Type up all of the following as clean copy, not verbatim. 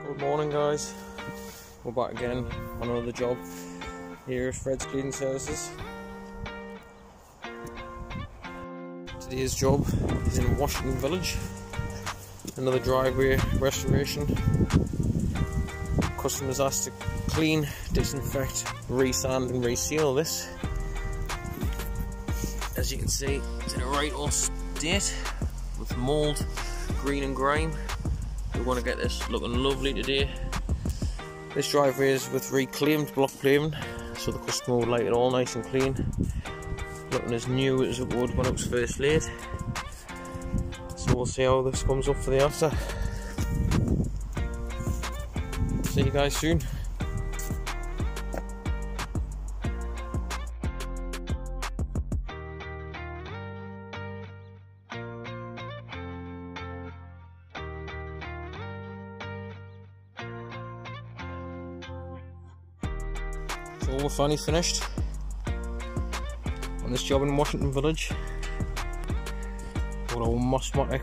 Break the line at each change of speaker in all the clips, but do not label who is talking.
Good morning, guys. We're back again on another job here at Fred's Cleaning Services. Today's job is in Washington Village. Another driveway restoration. Customers asked to clean, disinfect, resand and reseal this. As you can see, it's in a right old state with mould, green and grime. We want to get this looking lovely today. This driveway is with reclaimed block paving, so the customer would like it all nice and clean, looking as new as it would when it was first laid. So we'll see how this comes up for the after. See you guys soon. So we're finally finished on this job in Washington Village. Got our Mosmatic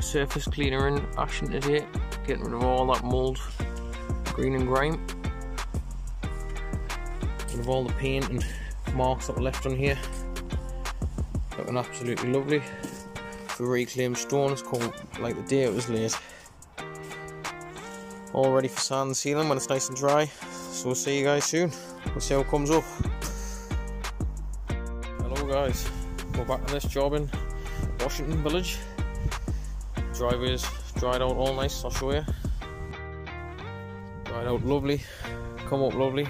surface cleaner in action today, getting rid of all that mould, green and grime, rid of all the paint and marks that were left on here. Looking absolutely lovely. The reclaimed stone, it's called like the day it was laid. All ready for sand and sealing when it's nice and dry. So we'll see you guys soon. We'll see how it comes up. Hello guys, we're back on this job in Washington Village. Driveway's dried out all nice, I'll show you. Dried out lovely, come up lovely.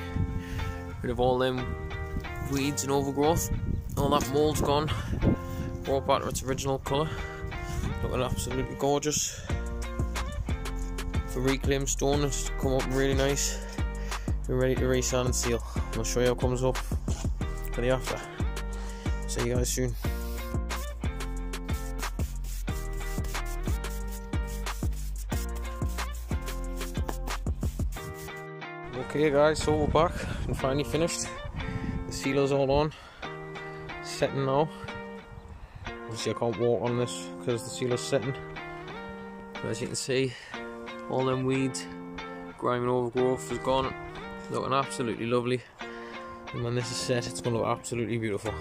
Rid of all them weeds and overgrowth. All that mould's gone. Brought back to its original colour. Looking absolutely gorgeous. The reclaimed stone has come up really nice. We're ready to resand and seal. I'll show you how it comes up for the after. See you guys soon. Okay guys, so we're back and finally finished. The sealer's all on, setting now. Obviously I can't walk on this because the sealer's setting. But as you can see, all them weeds, grime and overgrowth is gone. Looking absolutely lovely, and when this is set, it's going to look absolutely beautiful.